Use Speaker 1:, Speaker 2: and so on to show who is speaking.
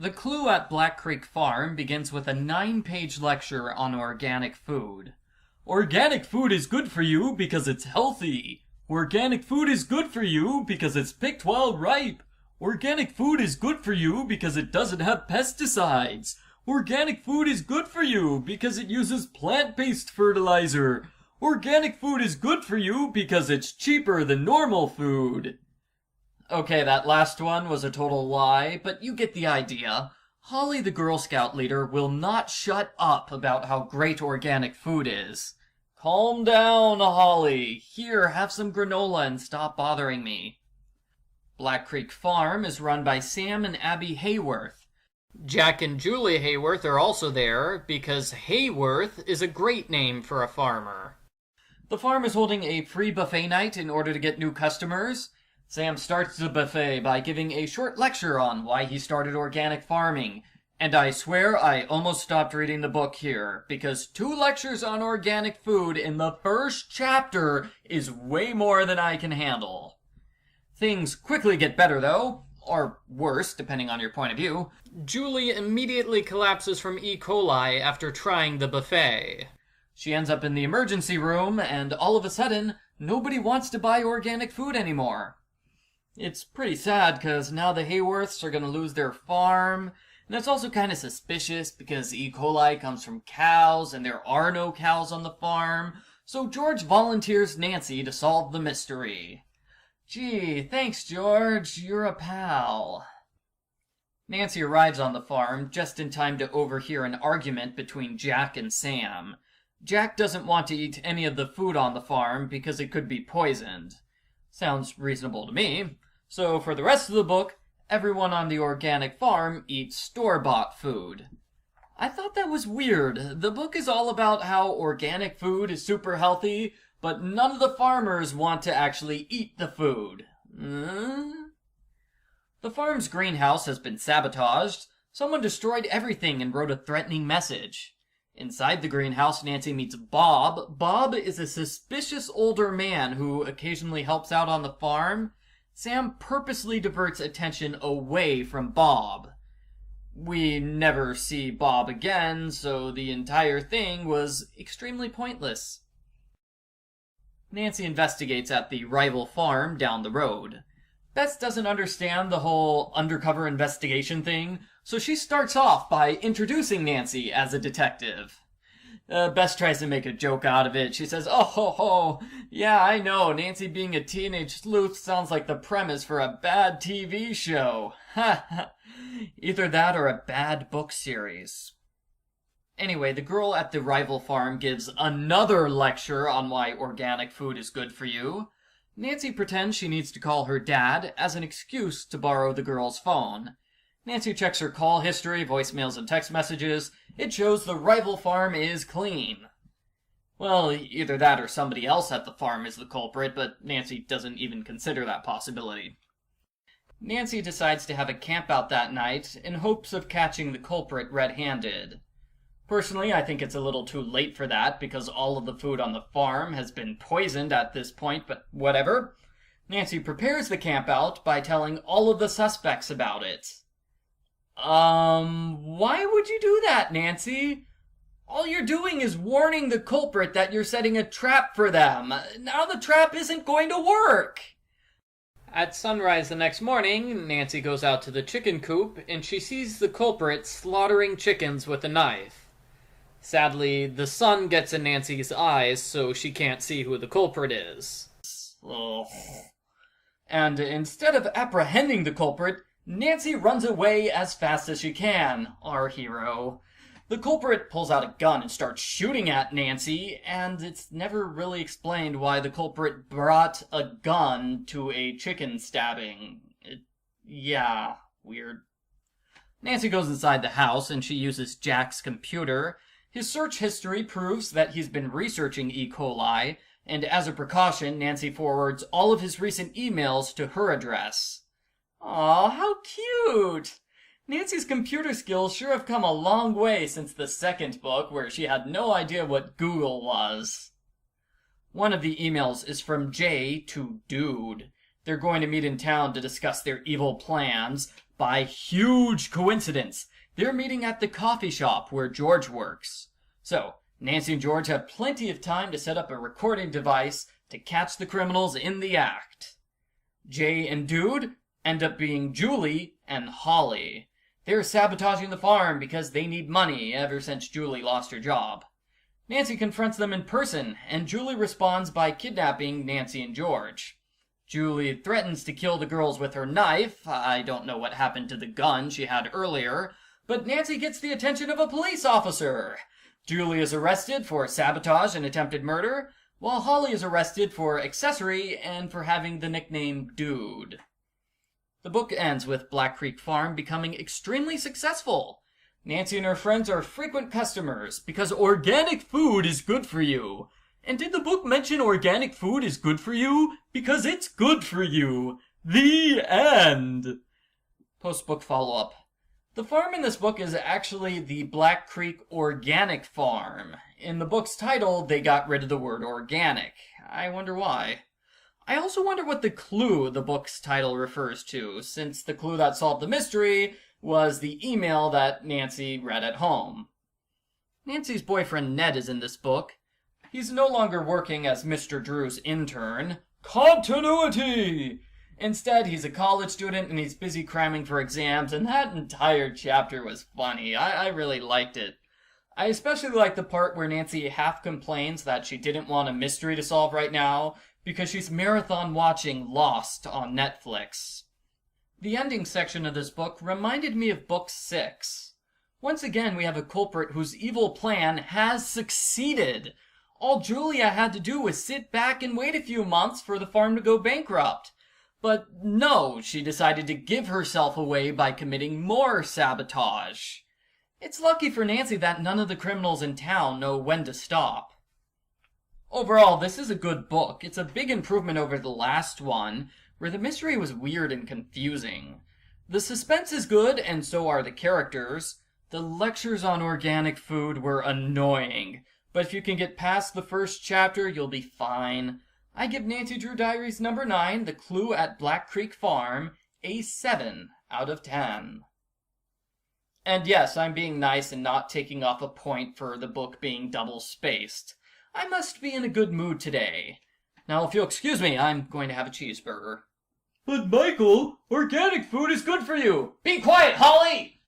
Speaker 1: The clue at Black Creek Farm begins with a 9-page lecture on organic food. Organic food is good for you because it's healthy. Organic food is good for you because it's picked while ripe. Organic food is good for you because it doesn't have pesticides. Organic food is good for you because it uses plant-based fertilizer. Organic food is good for you because it's cheaper than normal food. Okay, that last one was a total lie, but you get the idea. Holly, the Girl Scout leader, will not shut up about how great organic food is. Calm down, Holly. Here, have some granola and stop bothering me. Black Creek Farm is run by Sam and Abby Hayworth. Jack and Julie Hayworth are also there because Hayworth is a great name for a farmer. The farm is holding a free buffet night in order to get new customers. Sam starts the buffet by giving a short lecture on why he started organic farming. And I swear I almost stopped reading the book here, because 2 lectures on organic food in the first chapter is way more than I can handle. Things quickly get better though, or worse, depending on your point of view. Julie immediately collapses from E. coli after trying the buffet. She ends up in the emergency room, and all of a sudden, nobody wants to buy organic food anymore. It's pretty sad, because now the Hayworths are going to lose their farm, and it's also kind of suspicious because E. coli comes from cows, and there are no cows on the farm, so George volunteers Nancy to solve the mystery. Gee, thanks, George. You're a pal. Nancy arrives on the farm just in time to overhear an argument between Jack and Sam. Jack doesn't want to eat any of the food on the farm because it could be poisoned. Sounds reasonable to me. So for the rest of the book, everyone on the organic farm eats store-bought food. I thought that was weird. The book is all about how organic food is super healthy, but none of the farmers want to actually eat the food. The farm's greenhouse has been sabotaged. Someone destroyed everything and wrote a threatening message. Inside the greenhouse, Nancy meets Bob. Bob is a suspicious older man who occasionally helps out on the farm. Sam purposely diverts attention away from Bob. We never see Bob again, so the entire thing was extremely pointless. Nancy investigates at the rival farm down the road. Bess doesn't understand the whole undercover investigation thing, so she starts off by introducing Nancy as a detective. Bess tries to make a joke out of it. She says, "Oh ho ho, yeah, I know, Nancy being a teenage sleuth sounds like the premise for a bad TV show. Ha ha. Either that or a bad book series." Anyway, the girl at the rival farm gives another lecture on why organic food is good for you. Nancy pretends she needs to call her dad as an excuse to borrow the girl's phone. Nancy checks her call history, voicemails, and text messages. It shows the rival farm is clean. Well, either that or somebody else at the farm is the culprit, but Nancy doesn't even consider that possibility. Nancy decides to have a campout that night in hopes of catching the culprit red-handed. Personally, I think it's a little too late for that because all of the food on the farm has been poisoned at this point, but whatever. Nancy prepares the campout by telling all of the suspects about it. Why would you do that, Nancy? All you're doing is warning the culprit that you're setting a trap for them. Now the trap isn't going to work. At sunrise the next morning, Nancy goes out to the chicken coop and she sees the culprit slaughtering chickens with a knife. Sadly, the sun gets in Nancy's eyes, so she can't see who the culprit is. Ugh. And instead of apprehending the culprit, Nancy runs away as fast as she can, our hero. The culprit pulls out a gun and starts shooting at Nancy, and it's never really explained why the culprit brought a gun to a chicken stabbing. Yeah, weird. Nancy goes inside the house and she uses Jack's computer. His search history proves that he's been researching E. coli, and as a precaution, Nancy forwards all of his recent emails to her address. Aw, how cute! Nancy's computer skills sure have come a long way since the second book, where she had no idea what Google was. One of the emails is from Jay to Dude. They're going to meet in town to discuss their evil plans, By huge coincidence, they're meeting at the coffee shop where George works. So, Nancy and George have plenty of time to set up a recording device to catch the criminals in the act. Jay and Dude end up being Julie and Holly. They're sabotaging the farm because they need money ever since Julie lost her job. Nancy confronts them in person, and Julie responds by kidnapping Nancy and George. Julie threatens to kill the girls with her knife. I don't know what happened to the gun she had earlier, but Nancy gets the attention of a police officer. Julie is arrested for sabotage and attempted murder, while Holly is arrested for accessory and for having the nickname Dude. The book ends with Black Creek Farm becoming extremely successful. Nancy and her friends are frequent customers because organic food is good for you. And did the book mention organic food is good for you? Because it's good for you. The end. Post-book follow-up. The farm in this book is actually the Black Creek Organic Farm. In the book's title, they got rid of the word organic. I wonder why. I also wonder what the clue the book's title refers to, since the clue that solved the mystery was the email that Nancy read at home. Nancy's boyfriend Ned is in this book. He's no longer working as Mr. Drew's intern. Continuity! Instead, he's a college student and he's busy cramming for exams, and that entire chapter was funny. I really liked it. I especially liked the part where Nancy half complains that she didn't want a mystery to solve right now because she's marathon watching Lost on Netflix. The ending section of this book reminded me of Book 6. Once again, we have a culprit whose evil plan has succeeded. All Julia had to do was sit back and wait a few months for the farm to go bankrupt. But no, she decided to give herself away by committing more sabotage. It's lucky for Nancy that none of the criminals in town know when to stop. Overall, this is a good book. It's a big improvement over the last one, where the mystery was weird and confusing. The suspense is good, and so are the characters. The lectures on organic food were annoying, but if you can get past the first chapter, you'll be fine. I give Nancy Drew Diaries number 9, The Clue at Black Creek Farm, a 7 out of 10. And yes, I'm being nice and not taking off a point for the book being double-spaced. I must be in a good mood today. Now, if you'll excuse me, I'm going to have a cheeseburger. But Michael, organic food is good for you! Be quiet, Holly!